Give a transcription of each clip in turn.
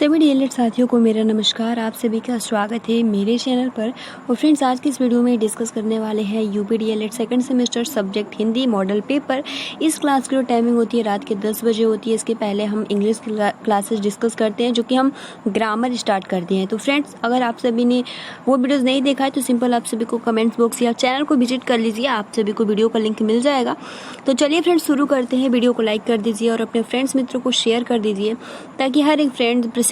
सभी डीएलएड साथियों को मेरा नमस्कार। आप सभी का स्वागत है मेरे चैनल पर। और फ्रेंड्स, आज की इस वीडियो में डिस्कस करने वाले हैं UP DElEd second semester subject Hindi model paper. इस क्लास की जो टाइमिंग होती है रात के 10 बजे होती है। इसके पहले हम इंग्लिश की क्लासेस डिस्कस करते हैं, जो कि हम ग्रामर स्टार्ट करते हैं। तो फ्रेंड्स, अगर आप सभी ने वो वीडियोज़ नहीं देखा है तो सिंपल आप सभी को कमेंट्स बॉक्स या चैनल को विजिट कर लीजिए, आप सभी को वीडियो का लिंक मिल जाएगा। तो चलिए फ्रेंड्स, शुरू करते हैं। वीडियो को लाइक कर दीजिए और अपने फ्रेंड्स मित्रों को शेयर कर दीजिए, ताकि हर एक फ्रेंड प्रशिक्षु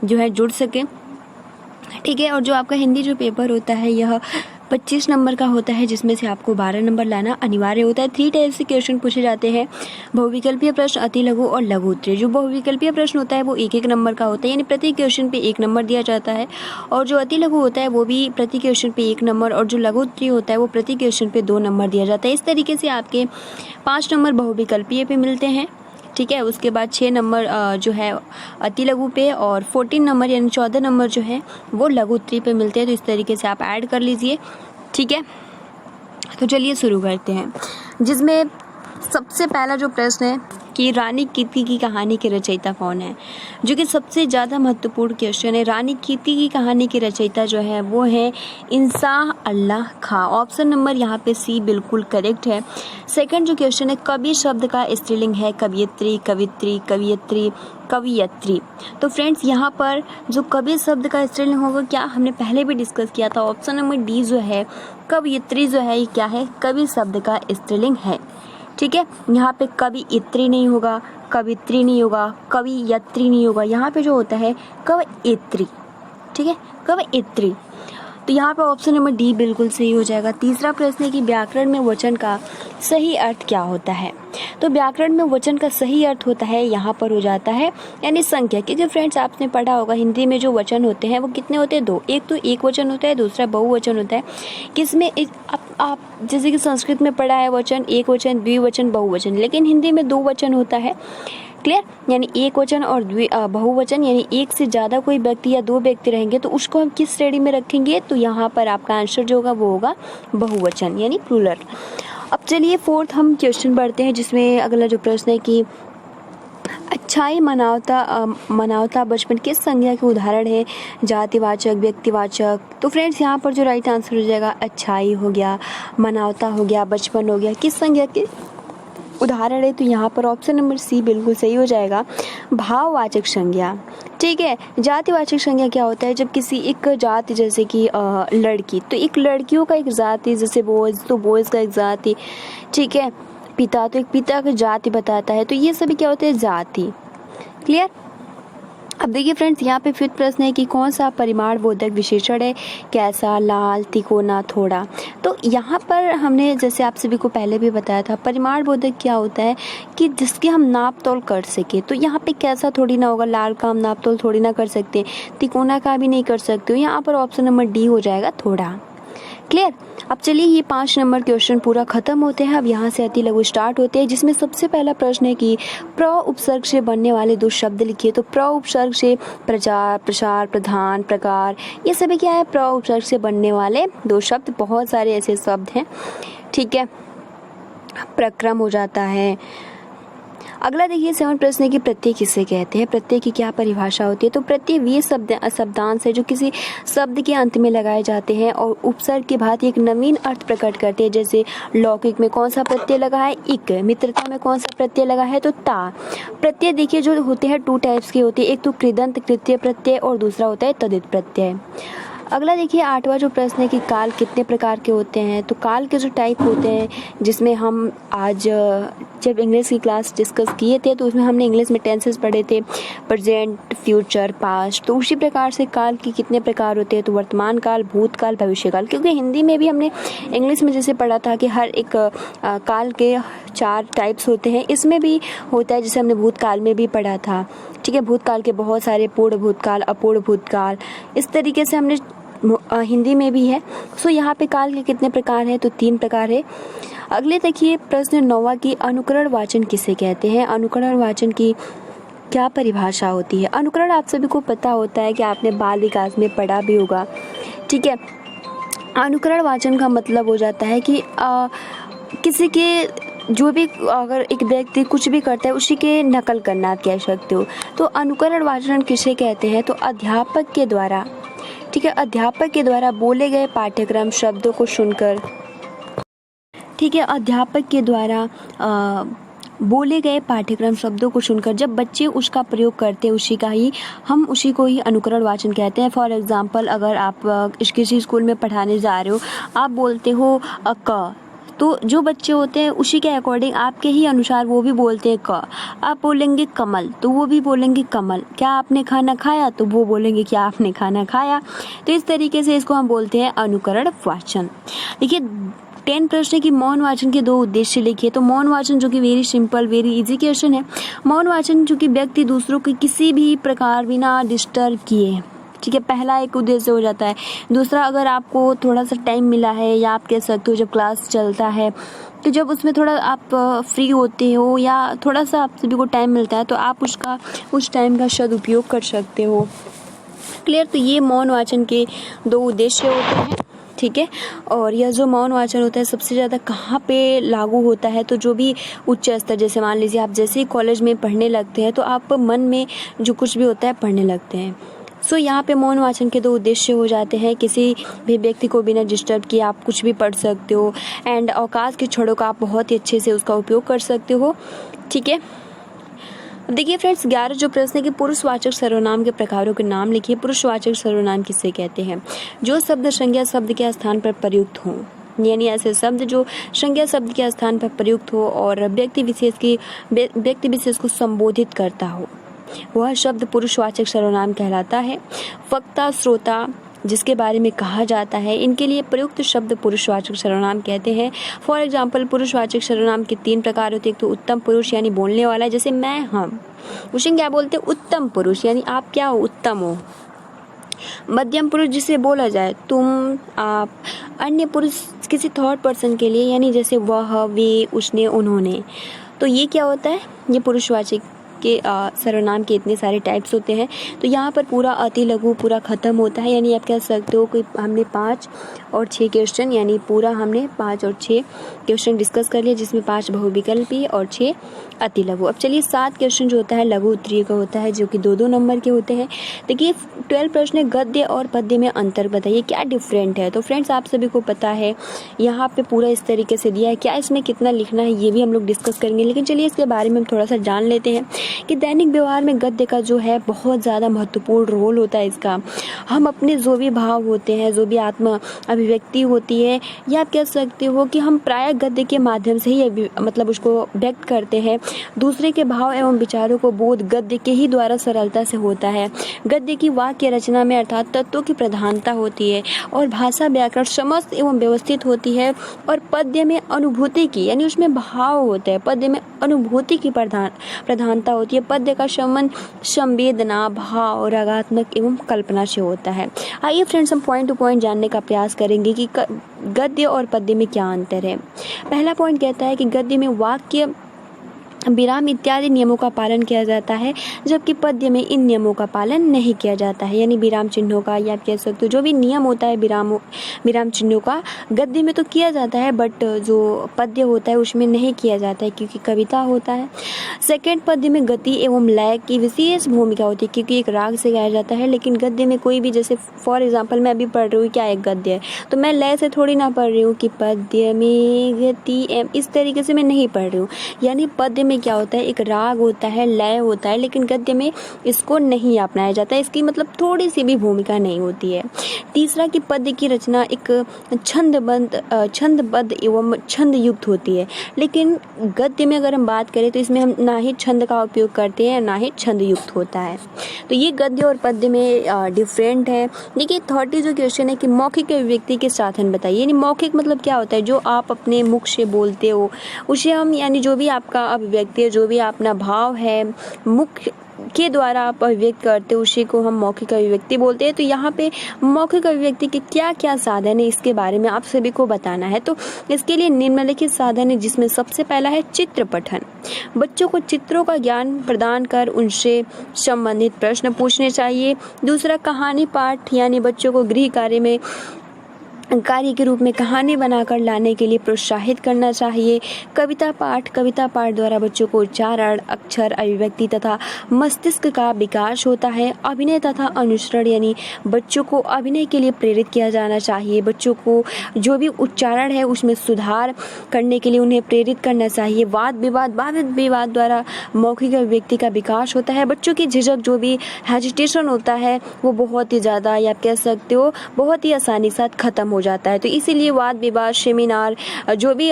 जो है जुड़ सके। ठीक है। और जो आपका हिंदी जो पेपर होता है यह 25 नंबर का होता है, जिसमें से आपको 12 नंबर लाना अनिवार्य होता है। 3 टाइप से क्वेश्चन पूछे जाते हैं, बहुविकल्पीय प्रश्न, अति लघु और लघु उत्तरीय। जो बहुविकल्पीय प्रश्न होता है वो 1-1 नंबर का होता है, यानी प्रति क्वेश्चन पे 1 नंबर दिया जाता है। और जो अति लघु होता है वो भी प्रति क्वेश्चन पे 1 नंबर, और जो लघु उत्तरीय होता है वो प्रति क्वेश्चन पे 2 नंबर दिया जाता है। इस तरीके से आपके 5 नंबर बहुविकल्पीय पे मिलते हैं। ठीक है। उसके बाद 6 नंबर जो है अति लघु पे, और 14 नंबर यानी 14 नंबर जो है वो लघु उत्तरीय पे मिलते हैं। तो इस तरीके से आप ऐड कर लीजिए। ठीक है। तो चलिए शुरू करते हैं, जिसमें सबसे पहला जो प्रश्न है कि रानी कीर्ति की कहानी के रचयिता कौन है, जो कि सबसे ज़्यादा महत्वपूर्ण क्वेश्चन है। रानी कीर्ति की कहानी के रचयिता जो है वो है इंसाह अल्लाह खां। ऑप्शन नंबर यहाँ पे सी बिल्कुल करेक्ट है। सेकंड जो क्वेश्चन है, कवि शब्द का स्त्रीलिंग है कवियत्री, कवित्री, कवियत्री, कवियत्री। तो फ्रेंड्स, यहाँ पर जो कवि शब्द का स्त्रीलिंग होगा क्या, हमने पहले भी डिस्कस किया था। ऑप्शन नंबर डी जो है कवियत्री जो है ये क्या है, कवि शब्द का स्त्रीलिंग है। ठीक है। यहाँ पे कवियत्री नहीं होगा, कवित्री नहीं होगा, कवियत्री नहीं होगा, यहाँ पे जो होता है कवियत्री। ठीक है, कवियत्री। तो यहाँ पे ऑप्शन नंबर डी बिल्कुल सही हो जाएगा। तीसरा प्रश्न है कि व्याकरण में वचन का सही अर्थ क्या होता है। तो व्याकरण में वचन का सही अर्थ होता है, यहाँ पर हो जाता है यानी संख्या। क्योंकि फ्रेंड्स, आपने पढ़ा होगा हिंदी में जो वचन होते हैं वो कितने होते हैं, 2। एक तो एक वचन होता है, दूसरा बहुवचन होता है। किसमें एक आप जैसे कि संस्कृत में पढ़ा है वचन, एक वचन, द्विवचन, बहुवचन, लेकिन हिंदी में 2 वचन होता है। क्लियर। यानी एक वचन और बहुवचन, यानी एक से ज़्यादा कोई व्यक्ति या 2 व्यक्ति रहेंगे तो उसको हम किस श्रेणी में रखेंगे, तो यहाँ पर आपका आंसर जो होगा वो होगा बहुवचन यानी प्लूरल। अब चलिए फोर्थ हम क्वेश्चन पढ़ते हैं, जिसमें अगला जो प्रश्न है कि अच्छाई, मानवता, बचपन किस संज्ञा के उदाहरण है, जातिवाचक, व्यक्तिवाचक। तो फ्रेंड्स, यहाँ पर जो राइट आंसर हो जाएगा अच्छाई हो गया, मानवता हो गया, बचपन हो गया, किस संज्ञा के उदाहरण है, तो यहाँ पर ऑप्शन नंबर सी बिल्कुल सही हो जाएगा, भाववाचक संज्ञा। ठीक है। जातिवाचक संज्ञा क्या होता है, जब किसी एक जाति जैसे कि लड़की, तो एक लड़कियों का एक जाति, जैसे बॉयज तो बॉयज का एक जाति। ठीक है। पिता तो एक पिता का जाति बताता है। तो ये सभी क्या होते हैं, जाति। क्लियर। अब देखिए फ्रेंड्स, यहाँ पे फिफ्थ प्रश्न है कि कौन सा परिमाण बोधक विशेषण है, कैसा, लाल, तिकोना, थोड़ा। तो यहाँ पर हमने जैसे आप सभी को पहले भी बताया था, परिमाण बोधक क्या होता है कि जिसकी हम नाप तोल कर सके। तो यहाँ पे कैसा थोड़ी ना होगा, लाल का हम नाप तोल थोड़ी ना कर सकते, तिकोना का भी नहीं कर सकते हो। यहाँ पर ऑप्शन नंबर डी हो जाएगा, थोड़ा। क्लियर। अब चलिए ये 5 नंबर क्वेश्चन पूरा खत्म होते हैं। अब यहाँ से अति लघु स्टार्ट होते हैं, जिसमें सबसे पहला प्रश्न है कि प्र उपसर्ग से बनने वाले 2 शब्द लिखिए। तो प्र उपसर्ग से प्रचार, प्रसार, प्रधान, प्रकार, ये सभी क्या है, प्र उपसर्ग से बनने वाले 2 शब्द। बहुत सारे ऐसे शब्द हैं। ठीक है। प्रक्रम हो जाता है। अगला देखिए 7 प्रश्न है कि प्रत्यय किसे कहते हैं, प्रत्यय की क्या परिभाषा होती है। तो प्रत्यय वे शब्दांश है जो किसी शब्द के अंत में लगाए जाते हैं और उपसर्ग के बाद एक नवीन अर्थ प्रकट करते हैं। जैसे लौकिक में कौन सा प्रत्यय लगा है, इक। मित्रता में कौन सा प्रत्यय लगा है, तो ता। प्रत्यय देखिए जो होते हैं 2 टाइप्स के होते हैं, एक तो कृदंत कृत्य प्रत्यय और दूसरा होता है तदित प्रत्यय। अगला देखिए 8वां जो प्रश्न है कि काल कितने प्रकार के होते हैं। तो काल के जो टाइप होते हैं, जिसमें हम आज जब इंग्लिश की क्लास डिस्कस किए थे तो उसमें हमने इंग्लिश में टेंसेस पढ़े थे, प्रेजेंट, फ्यूचर, पास्ट। तो उसी प्रकार से काल के कितने प्रकार होते हैं, तो वर्तमान काल, भूतकाल, भविष्यकाल। क्योंकि हिंदी में भी हमने इंग्लिश में जैसे पढ़ा था कि हर एक काल के 4 टाइप्स होते हैं, इसमें भी होता है, जैसे हमने भूतकाल में भी पढ़ा था। ठीक है। भूतकाल के बहुत सारे, पूर्ण भूतकाल, अपूर्ण भूतकाल, इस तरीके से हमने हिंदी में भी है। सो यहाँ पे काल के कितने प्रकार हैं, तो 3 प्रकार है। अगले देखिए प्रश्न 9वां की अनुकरण वाचन किसे कहते हैं। अनुकरण वाचन की क्या परिभाषा होती है। अनुकरण आप सभी को पता होता है कि आपने बाल विकास में पढ़ा भी होगा। ठीक है। अनुकरण वाचन का मतलब हो जाता है कि किसी के जो भी अगर एक व्यक्ति कुछ भी करता है उसी के नकल करना आप कह सकते हो। तो अनुकरण वाचन किसे कहते हैं? तो अध्यापक के द्वारा, ठीक है, अध्यापक के द्वारा बोले गए पाठ्यक्रम शब्दों को सुनकर, ठीक है, अध्यापक के द्वारा बोले गए पाठ्यक्रम शब्दों को सुनकर जब बच्चे उसका प्रयोग करते हैं उसी को ही अनुकरण वाचन कहते हैं। फॉर एग्जाम्पल, अगर आप किसी स्कूल में पढ़ाने जा रहे हो, आप बोलते हो क, तो जो बच्चे होते हैं उसी के अकॉर्डिंग आपके ही अनुसार वो भी बोलते हैं क। आप बोलेंगे कमल तो वो भी बोलेंगे कमल। क्या आपने खाना खाया? तो वो बोलेंगे क्या आपने खाना खाया। तो इस तरीके से इसको हम बोलते हैं अनुकरण वाचन। देखिए 10 प्रश्न की मौन वाचन के 2 उद्देश्य लिखिए। तो मौन वाचन जो कि very simple very easy question है। मौन वाचन जो कि व्यक्ति दूसरों को किसी भी प्रकार बिना डिस्टर्ब किए, ठीक है, पहला एक उद्देश्य हो जाता है। दूसरा, अगर आपको थोड़ा सा टाइम मिला है या आप कह सकते हो जब क्लास चलता है तो जब उसमें थोड़ा आप फ्री होते हो या थोड़ा सा आप सभी को टाइम मिलता है तो आप उस टाइम का सदुपयोग कर सकते हो। क्लियर? तो ये मौन वाचन के 2 उद्देश्य होते हैं, ठीक है। और यह जो मौन वाचन होता है सबसे ज़्यादा कहाँ पे लागू होता है? तो जो भी उच्च स्तर, जैसे मान लीजिए आप जैसे ही कॉलेज में पढ़ने लगते हैं तो आप मन में जो कुछ भी होता है पढ़ने लगते हैं। सो यहाँ पे मौन वाचन के 2 उद्देश्य हो जाते हैं। किसी भी व्यक्ति को बिना डिस्टर्ब किए आप कुछ भी पढ़ सकते हो एंड अवकाश के क्षणों का आप बहुत ही अच्छे से उसका उपयोग कर सकते हो, ठीक है। अब देखिए फ्रेंड्स, 11 जो प्रश्न है कि पुरुषवाचक सर्वनाम के प्रकारों के नाम लिखिए। पुरुषवाचक सर्वनाम किसे कहते हैं? जो शब्द संज्ञा शब्द के स्थान पर प्रयुक्त हों, यानी ऐसे शब्द जो संज्ञा शब्द के स्थान पर प्रयुक्त हो और व्यक्ति विशेष को संबोधित करता हो, वह शब्द पुरुषवाचक सर्वनाम कहलाता है। वक्ता श्रोता जिसके बारे में कहा जाता है, इनके लिए प्रयुक्त शब्द पुरुषवाचक सर्वनाम कहते हैं। फॉर एग्जाम्पल, पुरुषवाचक सर्वनाम के 3 प्रकार होते हैं। एक तो उत्तम पुरुष यानी बोलने वाला, जैसे मैं, हम, उसे क्या बोलते हैं? उत्तम पुरुष, यानी आप क्या हो? उत्तम हो। मध्यम पुरुष जिसे बोला जाए, तुम, आप। अन्य पुरुष किसी थर्ड पर्सन के लिए, यानी जैसे वह, वे, उसने, उन्होंने। तो ये क्या होता है? ये पुरुषवाचक के सर्वनाम के इतने सारे टाइप्स होते हैं। तो यहाँ पर पूरा अति लघु पूरा खत्म होता है, यानी आप कह सकते हो कि हमने 5 और 6 क्वेश्चन, यानी पूरा हमने 5 और 6 क्वेश्चन डिस्कस कर लिया, जिसमें 5 बहुविकल्पी और 6 अति लघु। अब चलिए 7 क्वेश्चन जो होता है लघु उत्तरीय का होता है, जो कि 2-2 नंबर के होते हैं। देखिए 12 प्रश्न गद्य और पद्य में अंतर बताइए, क्या डिफरेंट है? तो फ्रेंड्स आप सभी को पता है यहाँ पे पूरा इस तरीके से दिया है। क्या इसमें कितना लिखना है ये भी हम लोग डिस्कस करेंगे, लेकिन चलिए इसके बारे में हम थोड़ा सा जान लेते हैं कि दैनिक व्यवहार में गद्य का जो है बहुत ज़्यादा महत्वपूर्ण रोल होता है इसका। हम अपने जो भी भाव होते हैं, जो भी आत्म अभिव्यक्ति होती है, या आप कह सकते हो कि हम प्रायः गद्य के माध्यम से ही मतलब उसको व्यक्त करते हैं। दूसरे के भाव एवं विचारों को बोध गद्य के ही द्वारा सरलता से होता है। गद्य की वाक्य रचना में अर्थात तत्वों की प्रधानता होती है और भाषा व्याकरण समस्त एवं व्यवस्थित होती है। और पद्य में अनुभूति की, यानी उसमें भाव होते हैं, पद्य में अनुभूति की प्रधानता होती है। पद्य का संबंध संवेदना, भाव, रागात्मक एवं कल्पना से होता है। आइए फ्रेंड्स हम पॉइंट टू पॉइंट जानने का प्रयास करेंगे कि गद्य और पद्य में क्या अंतर है। पहला पॉइंट कहता है कि गद्य में वाक्य विराम इत्यादि नियमों का पालन किया जाता है, जबकि पद्य में इन नियमों का पालन नहीं किया जाता है। यानी विराम चिन्हों का, या आप कह सकते हो जो भी नियम होता है विराम चिन्हों का, गद्य में तो किया जाता है, बट जो पद्य होता है उसमें नहीं किया जाता है, क्योंकि कविता होता है। सेकेंड, पद्य में गति एवं लय की विशेष भूमिका होती है, क्योंकि एक राग से गाया जाता है। लेकिन गद्य में कोई भी, जैसे फॉर एग्जाम्पल मैं अभी पढ़ रही हूँ, क्या एक गद्य है, तो मैं लय से थोड़ी ना पढ़ रही हूँ कि पद्य में गति, इस तरीके से मैं नहीं पढ़ रही हूँ। यानी पद्य में क्या होता है, एक राग होता है, लय होता है, लेकिन गद्य में इसको नहीं अपनाया जाता है, इसकी मतलब थोड़ी सी भी भूमिका नहीं होती है। तीसरा कि पद्य की रचना एक छंदबद्ध एवं छंद युक्त होती है, लेकिन गद्य में अगर हम बात करें तो इसमें हम ना ही छंद का उपयोग करते हैं ना ही छंद युक्त होता है। तो ये गद्य और पद्य में डिफरेंट है। देखिए 30 जो क्वेश्चन है कि मौखिक अभिव्यक्ति के साधन बताइए। यानी मौखिक मतलब क्या होता है, जो आप अपने मुख से बोलते हो उसे हम, यानी जो भी आपका अभिव्यक्ति है, जो भी अपना भाव है मुख के द्वारा आप अभिव्यक्त करते हो, उसी को हम मौखिक अभिव्यक्ति बोलते हैं। तो यहाँ पे मौखिक अभिव्यक्ति के क्या क्या साधन है इसके बारे में आप सभी को बताना है। तो इसके लिए निम्नलिखित साधन है, जिसमें सबसे पहला है चित्र पठन। बच्चों को चित्रों का ज्ञान प्रदान कर उनसे संबंधित प्रश्न पूछने चाहिए। दूसरा, कहानी पाठ, यानी बच्चों को गृह कार्य में कार्य के रूप में कहानी बनाकर लाने के लिए प्रोत्साहित करना चाहिए। कविता पाठ द्वारा बच्चों को उच्चारण, अक्षर, अभिव्यक्ति तथा मस्तिष्क का विकास होता है। अभिनय तथा अनुसरण यानी बच्चों को अभिनय के लिए प्रेरित किया जाना चाहिए। बच्चों को जो भी उच्चारण है उसमें सुधार करने के लिए उन्हें प्रेरित करना चाहिए। वाद विवाद द्वारा मौखिक अभिव्यक्ति का विकास होता है। बच्चों की झिझक, जो भी हेजिटेशन होता है, वो बहुत ही ज़्यादा, या आप कह सकते हो बहुत ही आसानी के साथ ख़त्म हो जाता है। तो इसीलिए वाद विवाद, सेमिनार, जो भी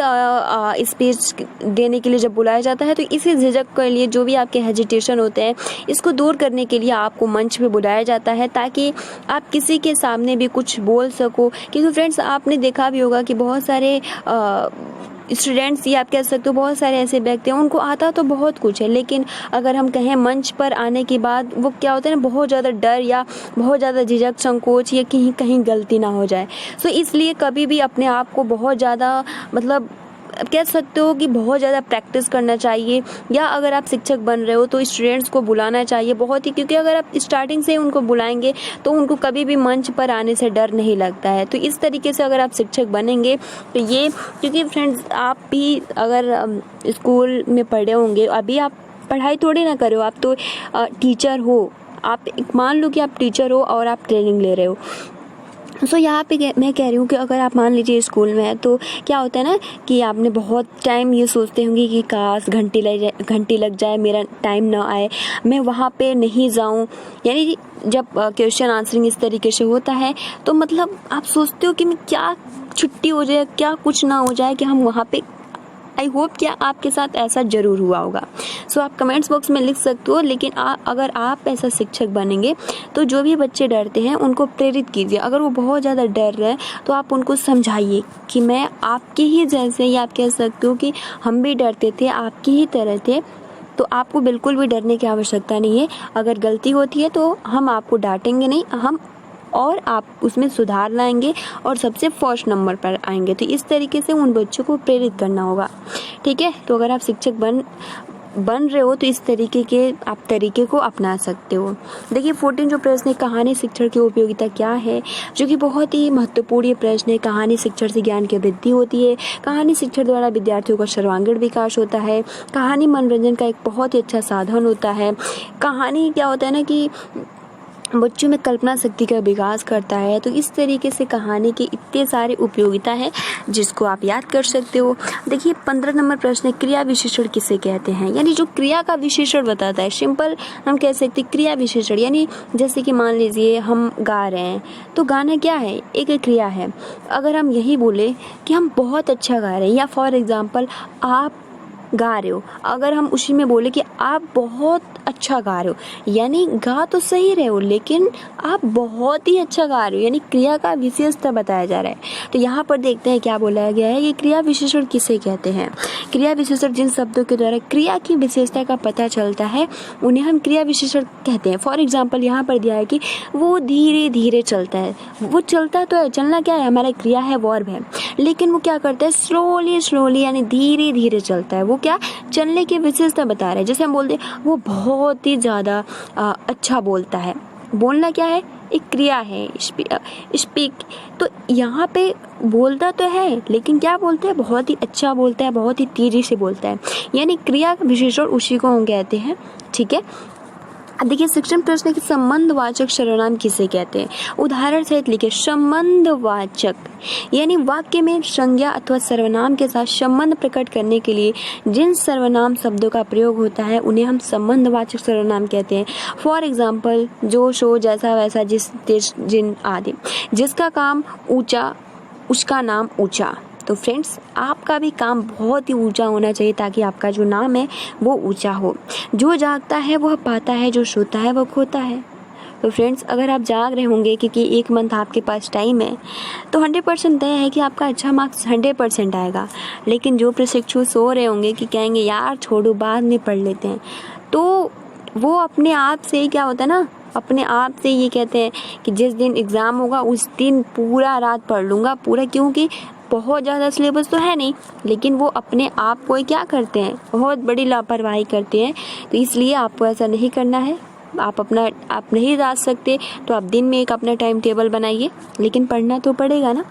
स्पीच देने के लिए जब बुलाया जाता है, तो इसी झिझक के लिए, जो भी आपके हेजिटेशन होते हैं, इसको दूर करने के लिए आपको मंच पे बुलाया जाता है, ताकि आप किसी के सामने भी कुछ बोल सको। क्योंकि फ्रेंड्स, आपने देखा भी होगा कि बहुत सारे स्टूडेंट्स, या आप कह सकते हो बहुत सारे ऐसे व्यक्ति हैं, उनको आता तो बहुत कुछ है, लेकिन अगर हम कहें मंच पर आने के बाद वो क्या होता है ना, बहुत ज़्यादा डर या बहुत ज़्यादा झिझक, संकोच, या कहीं गलती ना हो जाए। सो इसलिए कभी भी अपने आप को बहुत ज़्यादा, मतलब कह सकते हो कि बहुत ज़्यादा प्रैक्टिस करना चाहिए। या अगर आप शिक्षक बन रहे हो तो स्टूडेंट्स को बुलाना चाहिए बहुत ही, क्योंकि अगर आप स्टार्टिंग से उनको बुलाएंगे तो उनको कभी भी मंच पर आने से डर नहीं लगता है। तो इस तरीके से अगर आप शिक्षक बनेंगे तो ये, क्योंकि फ्रेंड्स आप भी अगर स्कूल में पढ़े होंगे, अभी आप पढ़ाई थोड़ी ना करो, आप तो टीचर हो। आप मान लो कि आप टीचर हो और आप ट्रेनिंग ले रहे हो। सो यहाँ पे मैं कह रही हूँ कि अगर आप मान लीजिए स्कूल में है, तो क्या होता है ना कि आपने बहुत टाइम ये सोचते होंगे कि काश घंटी लग जाए, मेरा टाइम ना आए, मैं वहाँ पे नहीं जाऊँ। यानी जब क्वेश्चन आंसरिंग इस तरीके से होता है, तो मतलब आप सोचते हो कि मैं क्या छुट्टी हो जाए, क्या कुछ ना हो जाए कि हम वहाँ पे। आई होप कि आपके साथ ऐसा ज़रूर हुआ होगा। सो आप कमेंट्स बॉक्स में लिख सकते हो। लेकिन अगर आप ऐसा शिक्षक बनेंगे तो जो भी बच्चे डरते हैं उनको प्रेरित कीजिए। अगर वो बहुत ज़्यादा डर रहे हैं तो आप उनको समझाइए कि मैं आपके ही जैसे, या आप कह सकते हो कि हम भी डरते थे, आपकी ही तरह थे। तो आपको बिल्कुल भी डरने की आवश्यकता नहीं है। अगर गलती होती है तो हम आपको डांटेंगे नहीं, और आप उसमें सुधार लाएंगे और सबसे फर्स्ट नंबर पर आएंगे। तो इस तरीके से उन बच्चों को प्रेरित करना होगा, ठीक है। तो अगर आप शिक्षक बन रहे हो तो इस तरीके के आप तरीके को अपना सकते हो। देखिए 14 जो प्रश्न है, कहानी शिक्षण की उपयोगिता क्या है, जो कि बहुत ही महत्वपूर्ण प्रश्न है। कहानी शिक्षण से ज्ञान की वृद्धि होती है। कहानी शिक्षण द्वारा विद्यार्थियों का सर्वांगीण विकास होता है। कहानी मनोरंजन का एक बहुत ही अच्छा साधन होता है। कहानी क्या होता है ना कि बच्चों में कल्पना शक्ति का विकास करता है। तो इस तरीके से कहानी की इतने सारे उपयोगिता है जिसको आप याद कर सकते हो। देखिए 15 नंबर प्रश्न है, क्रिया विशेषण किसे कहते हैं, यानी जो क्रिया का विशेषण बताता है। सिंपल हम कह सकते हैं क्रिया विशेषण, यानी जैसे कि मान लीजिए हम गा रहे हैं, तो गाना क्या है, एक क्रिया है। अगर हम यही बोले कि हम बहुत अच्छा गा रहे हैं, या फॉर एग्जाम्पल आप गा रहे हो, अगर हम उसी में बोले कि आप बहुत अच्छा गा रहे हो, यानी गा तो सही रहे हो लेकिन आप बहुत ही अच्छा गा रहे हो, यानी क्रिया का विशेषता बताया जा रहा है। तो यहाँ पर देखते हैं क्या बोला गया है कि क्रिया विशेषण किसे कहते हैं। क्रिया विशेषण जिन शब्दों के द्वारा क्रिया की विशेषता का पता चलता है उन्हें हम क्रिया विशेषण कहते हैं। फॉर एग्जाम्पल यहाँ पर दिया है कि वो धीरे धीरे चलता है। वो चलता तो है, चलना क्या है, हमारा क्रिया है, वर्ब है, लेकिन वो क्या करता है, स्लोली यानी धीरे धीरे चलता है। वो क्या, चलने की विशेषता बता रहा है। जैसे हम बोलते हैं वो बहुत ही ज़्यादा अच्छा बोलता है। बोलना क्या है, एक क्रिया है, स्पीक। तो यहाँ पे बोलता तो है लेकिन क्या बोलता है, बहुत ही अच्छा बोलता है, बहुत ही तेजी से बोलता है, यानी क्रिया विशेषण उसी को हम कहते हैं, ठीक है। अब देखिए शिक्षण प्रश्न की संबंधवाचक सर्वनाम किसे कहते हैं। उदाहरण सहित लिखे, संबंधवाचक यानी वाक्य में संज्ञा अथवा सर्वनाम के साथ संबंध प्रकट करने के लिए जिन सर्वनाम शब्दों का प्रयोग होता है उन्हें हम संबंधवाचक सर्वनाम कहते हैं। फॉर एग्जाम्पल जो, सो, जैसा, वैसा, जिस, जिन आदि। जिसका काम ऊंचा उसका नाम ऊंचा। तो फ्रेंड्स आपका भी काम बहुत ही ऊंचा होना चाहिए ताकि आपका जो नाम है वो ऊंचा हो। जो जागता है वह पाता है, जो सोता है वह खोता है। तो फ्रेंड्स अगर आप जाग रहे होंगे क्योंकि 1 मंथ आपके पास टाइम है तो 100% तय है कि आपका अच्छा मार्क्स 100% आएगा। लेकिन जो प्रशिक्षु सो रहे होंगे कि कहेंगे यार छोड़ो बाद में पढ़ लेते हैं, तो वो अपने आप से क्या होता है ना, अपने आप से ये कहते हैं कि जिस दिन एग्ज़ाम होगा उस दिन पूरा रात पढ़ लूँगा पूरा, क्योंकि बहुत ज़्यादा सिलेबस तो है नहीं, लेकिन वो अपने आप को क्या करते हैं, बहुत बड़ी लापरवाही करते हैं। तो इसलिए आपको ऐसा नहीं करना है। आप नहीं जा सकते तो आप दिन में एक अपना टाइम टेबल बनाइए, लेकिन पढ़ना तो पड़ेगा ना।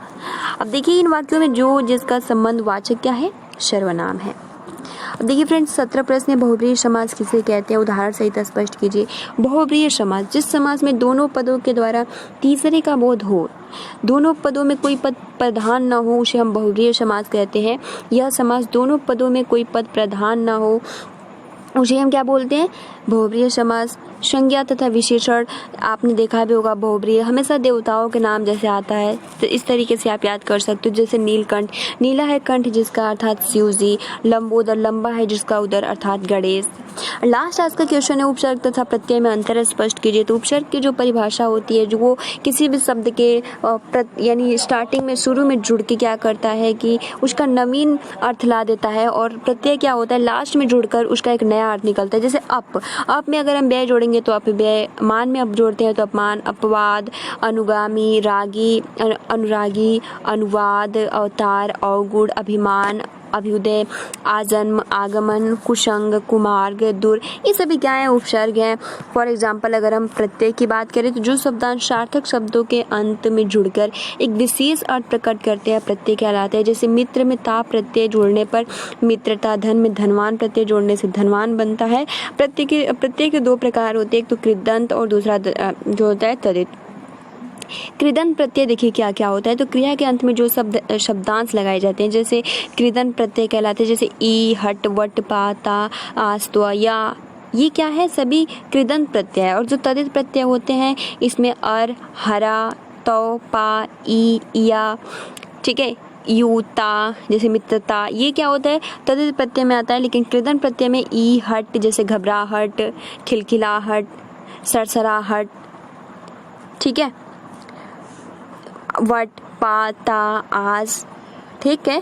अब देखिए इन वाक्यों में जो जिसका संबंध वाचक क्या है, सर्वनाम है। अब देखिए फ्रेंड्स 17 प्रश्न है, बहुब्रीहि समास किसे कहते हैं, उदाहरण सहित स्पष्ट कीजिए। बहुब्रीहि समास, जिस समास में दोनों पदों के द्वारा तीसरे का बोध हो, दोनों पदों में कोई पद प्रधान न हो, उसे हम बहुब्रीहि समास कहते हैं। यह समास दोनों पदों में कोई पद प्रधान न हो, उसे हम क्या बोलते हैं, बहुब्रीहि समास। संज्ञा तथा विशेषण आपने देखा भी होगा, बहुब्रीहि हमेशा देवताओं के नाम जैसे आता है, तो इस तरीके से आप याद कर सकते हो। जैसे नीलकंठ, नीला है कंठ जिसका अर्थात शिव जी, लंबोदर लंबा है जिसका उदर अर्थात गणेश। लास्ट आज का क्वेश्चन है, उपसर्ग तथा प्रत्यय में अंतर स्पष्ट कीजिए। तो उपसर्ग की जो परिभाषा होती है, जो वो किसी भी शब्द के यानी स्टार्टिंग में शुरू में जुड़ के क्या करता है कि उसका नवीन अर्थ ला देता है, और प्रत्यय क्या होता है लास्ट में जुड़कर उसका एक नया अर्थ निकलता है। जैसे अप में अगर हम व्यय जोड़ेंगे तो अपव्यय, मान में अप जोड़ते हैं तो अपमान, अपवाद, अनुगामी, रागी, अनुरागी, अनुवाद, अवतार, अवगुण, अभिमान, अभ्युदय, आजन्म, आगमन, कुसंग, कुमार्ग, दूर, ये सभी क्या है, उपसर्ग हैं। फॉर एग्जाम्पल अगर हम प्रत्यय की बात करें तो जो शब्दांश सार्थक शब्दों के अंत में जुड़कर एक विशेष अर्थ प्रकट करते हैं, प्रत्यय कहलाते हैं। जैसे मित्र में ता प्रत्यय जोड़ने पर मित्रता, धन में धनवान प्रत्यय जोड़ने से धनवान बनता है। प्रत्यय के दो प्रकार होते हैं, एक तो कृदंत और दूसरा जो होता है तदित। कृदंत प्रत्यय देखिए क्या क्या होता है, तो क्रिया के अंत में जो शब्दांश लगाए जाते हैं जैसे कृदंत प्रत्यय कहलाते हैं। जैसे ई, हट, वट, पा, ता, आस, त्वा, या, ये क्या है, सभी कृदंत प्रत्यय है। और जो तदित प्रत्यय होते हैं इसमें अर, हरा, तो, पा, ई, या, ठीक है, यू, ता, जैसे मित्रता, ये क्या होता है, तदित प्रत्यय में आता है। लेकिन कृदंत प्रत्यय में ई, हट, जैसे घबराहट, खिलखिलाहट, सरसराहट, ठीक है, वट, पा, ता, आस, ठीक है,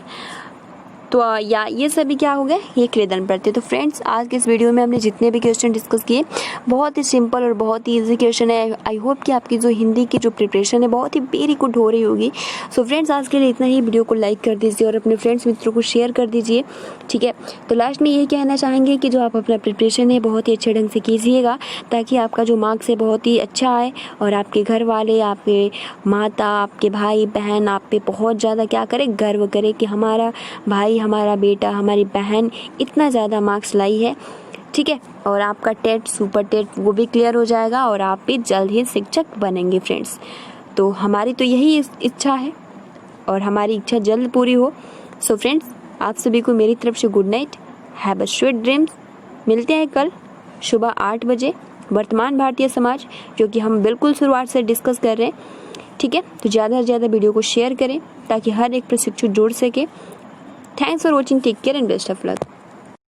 तो या, ये सभी क्या हो गए, ये कृदंत प्रत्यय। तो फ्रेंड्स आज के इस वीडियो में हमने जितने भी क्वेश्चन डिस्कस किए बहुत ही सिंपल और बहुत ही इजी क्वेश्चन है। आई होप कि आपकी जो हिंदी की जो प्रिपरेशन है बहुत ही वेरी गुड हो रही होगी। सो फ्रेंड्स आज के लिए इतना ही, वीडियो को लाइक कर दीजिए और अपने फ्रेंड्स मित्रों को शेयर कर दीजिए, ठीक है। तो लास्ट में यही कहना चाहेंगे कि जो आप अपना प्रिपरेशन है बहुत ही अच्छे ढंग से कीजिएगा, ताकि आपका जो मार्क्स है बहुत ही अच्छा आए और आपके घर वाले, आपके माता, आपके भाई बहन आप पे बहुत ज़्यादा क्या करें, गर्व करें कि हमारा भाई, हमारा बेटा, हमारी बहन इतना ज़्यादा मार्क्स लाई है, ठीक है। और आपका टेट, सुपर टेट वो भी क्लियर हो जाएगा और आप भी जल्द ही शिक्षक बनेंगे फ्रेंड्स। तो हमारी तो यही इच्छा है और हमारी इच्छा जल्द पूरी हो। सो फ्रेंड्स आप सभी को मेरी तरफ से good night, have a sweet dreams. मिलते हैं कल सुबह 8 बजे वर्तमान भारतीय समाज, जो कि हम बिल्कुल शुरुआत से डिस्कस कर रहे हैं, ठीक है। तो ज़्यादा से ज़्यादा वीडियो को शेयर करें ताकि हर एक प्रशिक्षु जुड़ सके। Thanks for watching. Take care and best of luck.